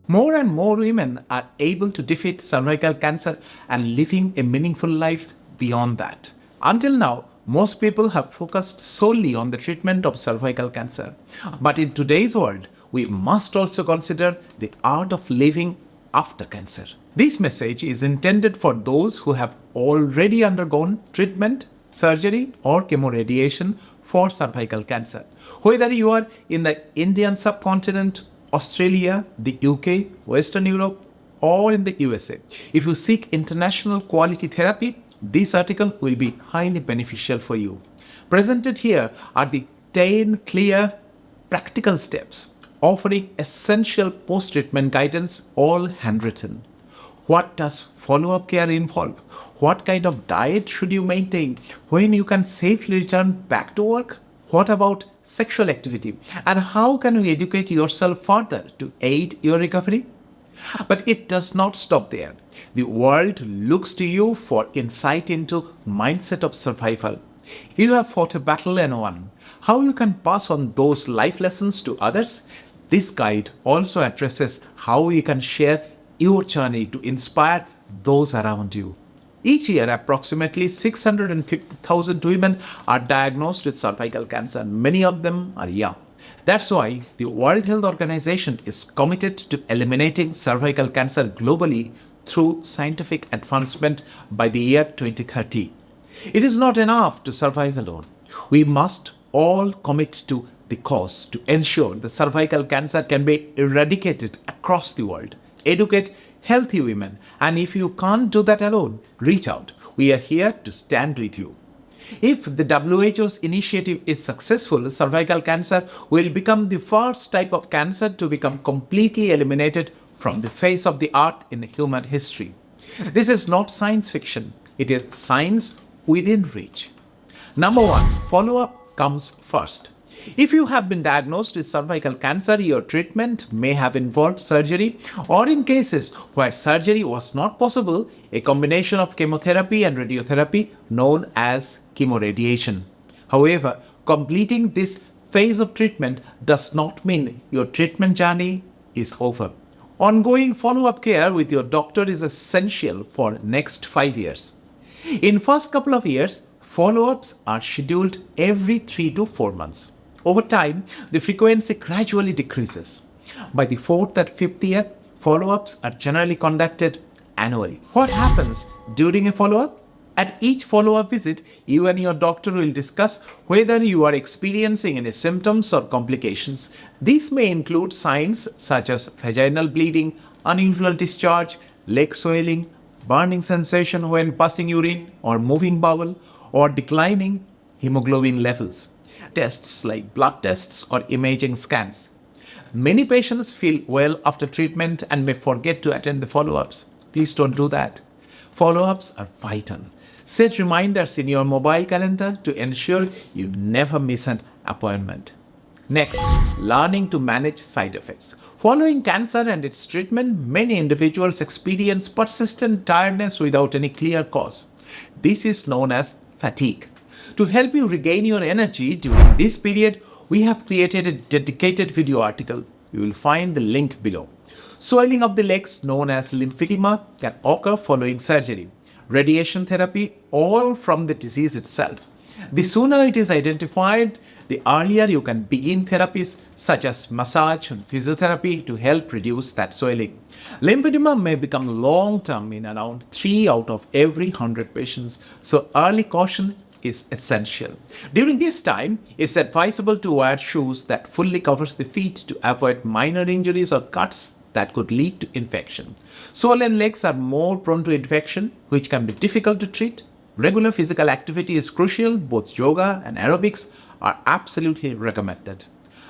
More and more women are able to defeat cervical cancer and living a meaningful life beyond that. Until now, most people have focused solely on the treatment of cervical cancer. But in today's world, we must also consider the art of living after cancer. This message is intended for those who have already undergone treatment, surgery, or chemoradiation for cervical cancer. Whether you are in the Indian subcontinent, Australia, the UK, Western Europe, or in the USA. If you seek international quality therapy, this article will be highly beneficial for you. Presented here are the 10 clear, practical steps offering essential post-treatment guidance, all handwritten. What does follow-up care involve? What kind of diet should you maintain? When you can safely return back to work? What about sexual activity? And how can you educate yourself further to aid your recovery? But it does not stop there. The world looks to you for insight into mindset of survival. You have fought a battle and won. How you can pass on those life lessons to others? This guide also addresses how you can share your journey to inspire those around you. Each year, approximately 650,000 women are diagnosed with cervical cancer. Many of them are young. That's why the World Health Organization is committed to eliminating cervical cancer globally through scientific advancement by the year 2030. It is not enough to survive alone. We must all commit to the cause to ensure that cervical cancer can be eradicated across the world. Educate healthy women, and if you can't do that alone, reach out. We are here to stand with you. If the WHO's initiative is successful, cervical cancer will become the first type of cancer to become completely eliminated from the face of the earth in human history. This is not science fiction, it is science within reach. Number one, follow-up comes first. If you have been diagnosed with cervical cancer, your treatment may have involved surgery, or in cases where surgery was not possible, a combination of chemotherapy and radiotherapy known as chemoradiation. However, completing this phase of treatment does not mean your treatment journey is over. Ongoing follow-up care with your doctor is essential for next 5 years. In first couple of years, follow-ups are scheduled every 3 to 4 months. Over time, the frequency gradually decreases. By the 4th and 5th year, follow-ups are generally conducted annually. What happens during a follow-up? At each follow-up visit, you and your doctor will discuss whether you are experiencing any symptoms or complications. These may include signs such as vaginal bleeding, unusual discharge, leg swelling, burning sensation when passing urine or moving bowel, or declining hemoglobin levels. Tests like blood tests or imaging scans. Many patients feel well after treatment and may forget to attend the follow-ups. Please don't do that. Follow-ups are vital. Set reminders in your mobile calendar to ensure you never miss an appointment. Next, learning to manage side effects. Following cancer and its treatment, many individuals experience persistent tiredness without any clear cause. This is known as fatigue. To help you regain your energy during this period, we have created a dedicated video article. You will find the link below. Swelling of the legs, known as lymphoedema, can occur following surgery, radiation therapy, or from the disease itself. The sooner it is identified, the earlier you can begin therapies such as massage and physiotherapy to help reduce that swelling. Lymphoedema may become long-term in around 3 out of every 100 patients, so early caution is essential. During this time, it's advisable to wear shoes that fully covers the feet to avoid minor injuries or cuts that could lead to infection. Swollen legs are more prone to infection, which can be difficult to treat. Regular physical activity is crucial. Both yoga and aerobics are absolutely recommended.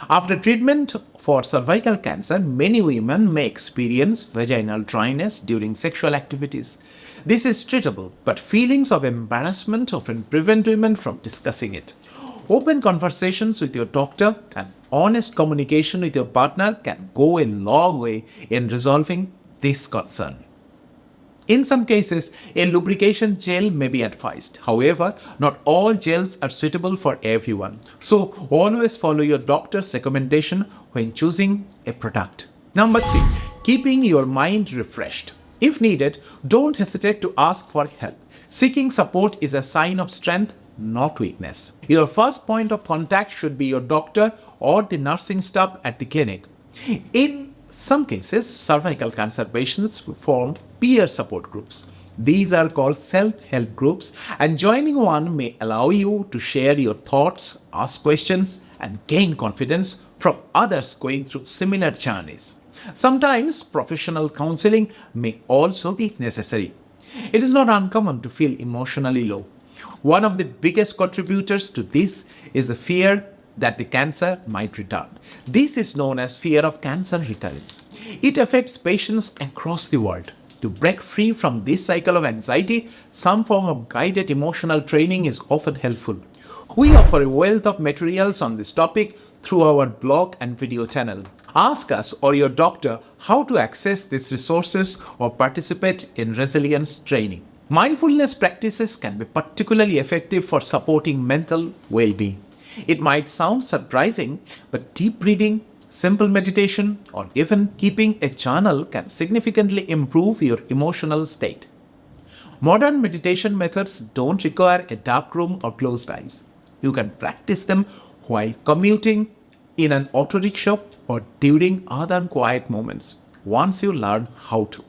After treatment for cervical cancer, many women may experience vaginal dryness during sexual activities. This is treatable, but feelings of embarrassment often prevent women from discussing it. Open conversations with your doctor and honest communication with your partner can go a long way in resolving this concern. In some cases, a lubrication gel may be advised. However, not all gels are suitable for everyone. So always follow your doctor's recommendation when choosing a product. Number 3, keeping your mind refreshed. If needed, don't hesitate to ask for help. Seeking support is a sign of strength, not weakness. Your first point of contact should be your doctor or the nursing staff at the clinic. In some cases, cervical cancer patients form peer support groups. These are called self-help groups, and joining one may allow you to share your thoughts, ask questions, and gain confidence from others going through similar journeys. Sometimes professional counseling may also be necessary. It is not uncommon to feel emotionally low. One of the biggest contributors to this is the fear that the cancer might return. This is known as fear of cancer recurrence. It affects patients across the world. To break free from this cycle of anxiety, some form of guided emotional training is often helpful. We offer a wealth of materials on this topic through our blog and video channel. Ask us or your doctor how to access these resources or participate in resilience training. Mindfulness practices can be particularly effective for supporting mental well-being. It might sound surprising, but deep breathing, simple meditation, or even keeping a journal can significantly improve your emotional state. Modern meditation methods don't require a dark room or closed eyes. You can practice them while commuting, in an auto rickshaw, or during other quiet moments, once you learn how to.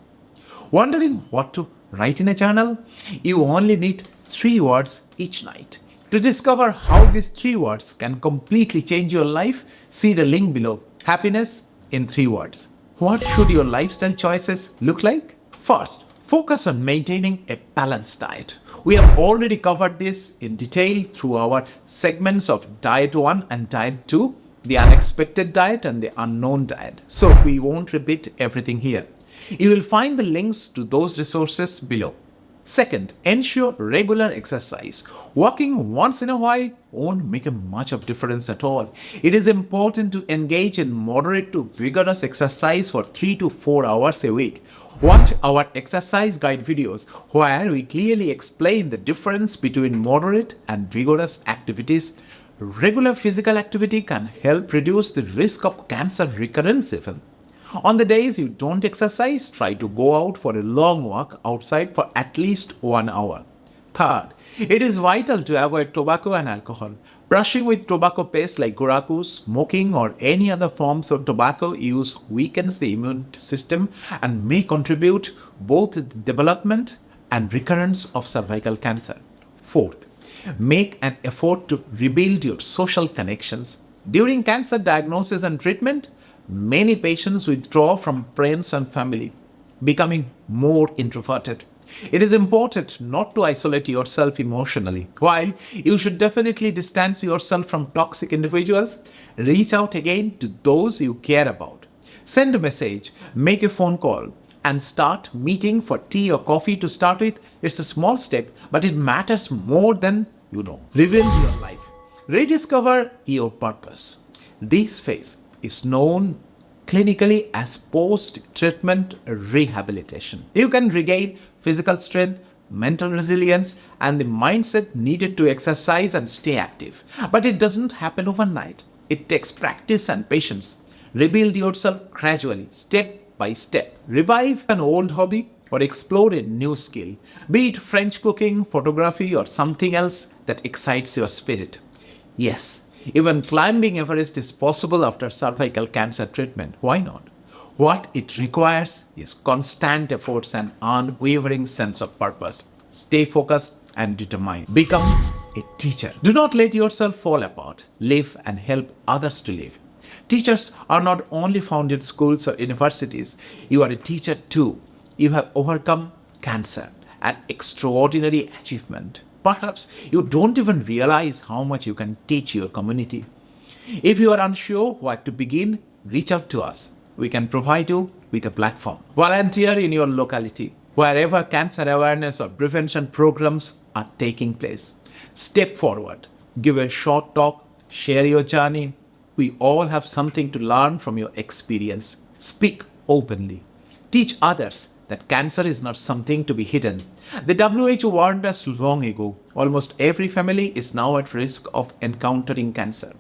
Wondering what to write in a journal? You only need 3 words each night. To discover how these 3 words can completely change your life, see the link below. Happiness in 3 words. What should your lifestyle choices look like? First, focus on maintaining a balanced diet. We have already covered this in detail through our segments of Diet 1 and Diet 2, the unexpected diet and the unknown diet. So we won't repeat everything here. You will find the links to those resources below. Second, ensure regular exercise. Walking once in a while won't make a much of difference at all. It is important to engage in moderate to vigorous exercise for 3 to 4 hours a week. Watch our exercise guide videos where we clearly explain the difference between moderate and vigorous activities. Regular physical activity can help reduce the risk of cancer recurrence even. On the days you don't exercise, try to go out for a long walk outside for at least 1 hour. Third, it is vital to avoid tobacco and alcohol. Brushing with tobacco paste like guraku, smoking, or any other forms of tobacco use weakens the immune system and may contribute both to the development and recurrence of cervical cancer. Fourth, make an effort to rebuild your social connections. During cancer diagnosis and treatment, many patients withdraw from friends and family, becoming more introverted. It is important not to isolate yourself emotionally. While you should definitely distance yourself from toxic individuals, reach out again to those you care about. Send a message, make a phone call, and start meeting for tea or coffee to start with. It's a small step, but it matters more than you know. Rebuild your life. Rediscover your purpose. This phase is known clinically as post-treatment rehabilitation. You can regain physical strength, mental resilience, and the mindset needed to exercise and stay active. But it doesn't happen overnight. It takes practice and patience. Rebuild yourself gradually, step by step. Revive an old hobby or explore a new skill, be it French cooking, photography, or something else that excites your spirit. Yes, even climbing Everest is possible after cervical cancer treatment. Why not? What it requires is constant efforts and unwavering sense of purpose. Stay focused and determined. Become a teacher. Do not let yourself fall apart. Live and help others to live. Teachers are not only found in schools or universities. You are a teacher too. You have overcome cancer, an extraordinary achievement. Perhaps you don't even realize how much you can teach your community. If you are unsure where to begin, reach out to us. We can provide you with a platform. Volunteer in your locality, wherever cancer awareness or prevention programs are taking place. Step forward, give a short talk, share your journey. We all have something to learn from your experience. Speak openly. Teach others that cancer is not something to be hidden. The WHO warned us long ago. Almost every family is now at risk of encountering cancer.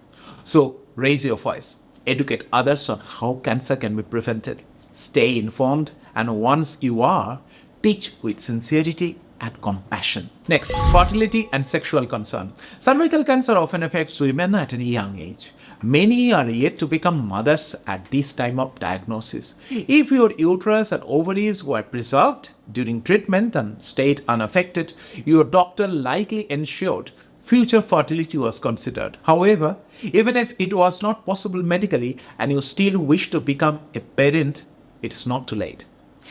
So raise your voice. Educate others on how cancer can be prevented. Stay informed, and once you are, teach with sincerity and compassion. Next, fertility and sexual concern. Cervical cancer often affects women at a young age. Many are yet to become mothers at this time of diagnosis. If your uterus and ovaries were preserved during treatment and stayed unaffected, your doctor likely ensured future fertility was considered. However, even if it was not possible medically and you still wish to become a parent, it's not too late.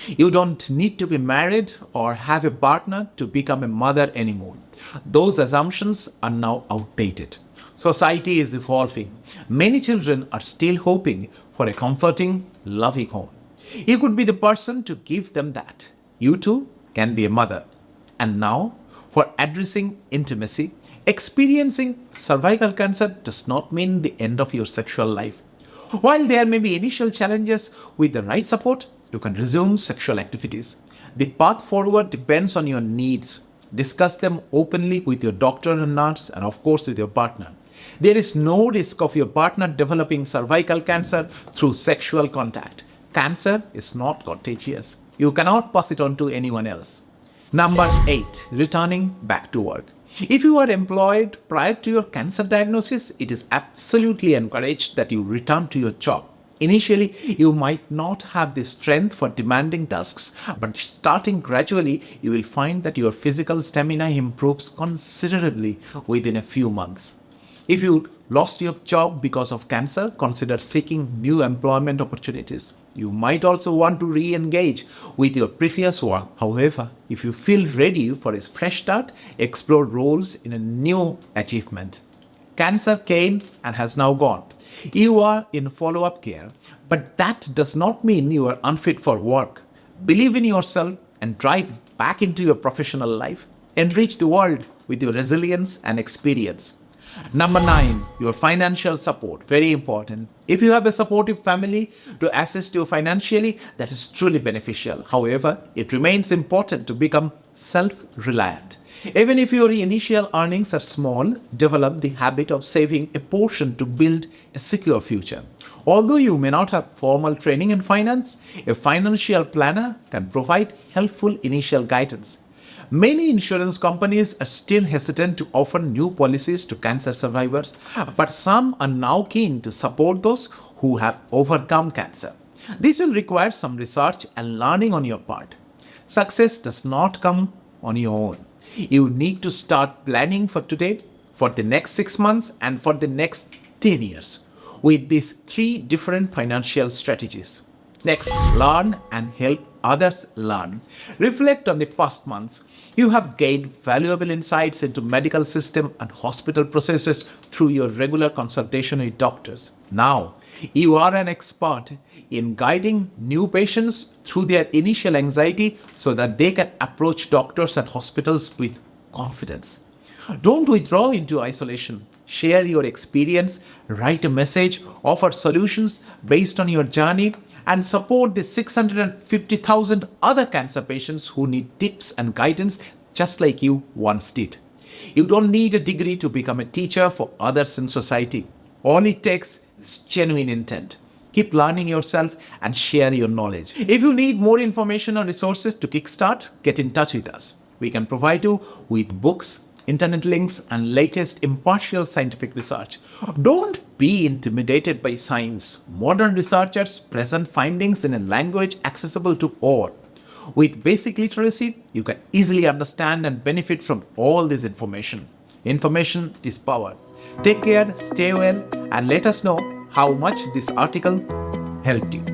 You don't need to be married or have a partner to become a mother anymore. Those assumptions are now outdated. Society is evolving. Many children are still hoping for a comforting, loving home. You could be the person to give them that. You too can be a mother. And now, for addressing intimacy, experiencing cervical cancer does not mean the end of your sexual life. While there may be initial challenges, with the right support, you can resume sexual activities. The path forward depends on your needs. Discuss them openly with your doctor and nurse, and of course with your partner. There is no risk of your partner developing cervical cancer through sexual contact. Cancer is not contagious. You cannot pass it on to anyone else. Number 8. Returning back to work. If you are employed prior to your cancer diagnosis, it is absolutely encouraged that you return to your job. Initially, you might not have the strength for demanding tasks, but starting gradually, you will find that your physical stamina improves considerably within a few months. If you lost your job because of cancer, consider seeking new employment opportunities. You might also want to re-engage with your previous work. However, if you feel ready for a fresh start, explore roles in a new achievement. Cancer came and has now gone. You are in follow-up care, but that does not mean you are unfit for work. Believe in yourself and drive back into your professional life. Enrich the world with your resilience and experience. Number 9, your financial support. Very important. If you have a supportive family to assist you financially, that is truly beneficial. However, it remains important to become self-reliant. Even if your initial earnings are small, develop the habit of saving a portion to build a secure future. Although you may not have formal training in finance, a financial planner can provide helpful initial guidance. Many insurance companies are still hesitant to offer new policies to cancer survivors, but some are now keen to support those who have overcome cancer. This will require some research and learning on your part. Success does not come on your own. You need to start planning for today, for the next 6 months, and for the next 10 years with these 3 different financial strategies. Next, learn and help others learn. Reflect on the past months. You have gained valuable insights into medical system and hospital processes through your regular consultation with doctors. Now, you are an expert in guiding new patients through their initial anxiety so that they can approach doctors and hospitals with confidence. Don't withdraw into isolation. Share your experience, write a message, offer solutions based on your journey, and support the 650,000 other cancer patients who need tips and guidance just like you once did. You don't need a degree to become a teacher for others in society. All it takes is genuine intent. Keep learning yourself and share your knowledge. If you need more information or resources to kickstart, get in touch with us. We can provide you with books, internet links, and latest impartial scientific research. Don't be intimidated by science. Modern researchers present findings in a language accessible to all. With basic literacy, you can easily understand and benefit from all this information. Information is power. Take care, stay well, and let us know how much this article helped you.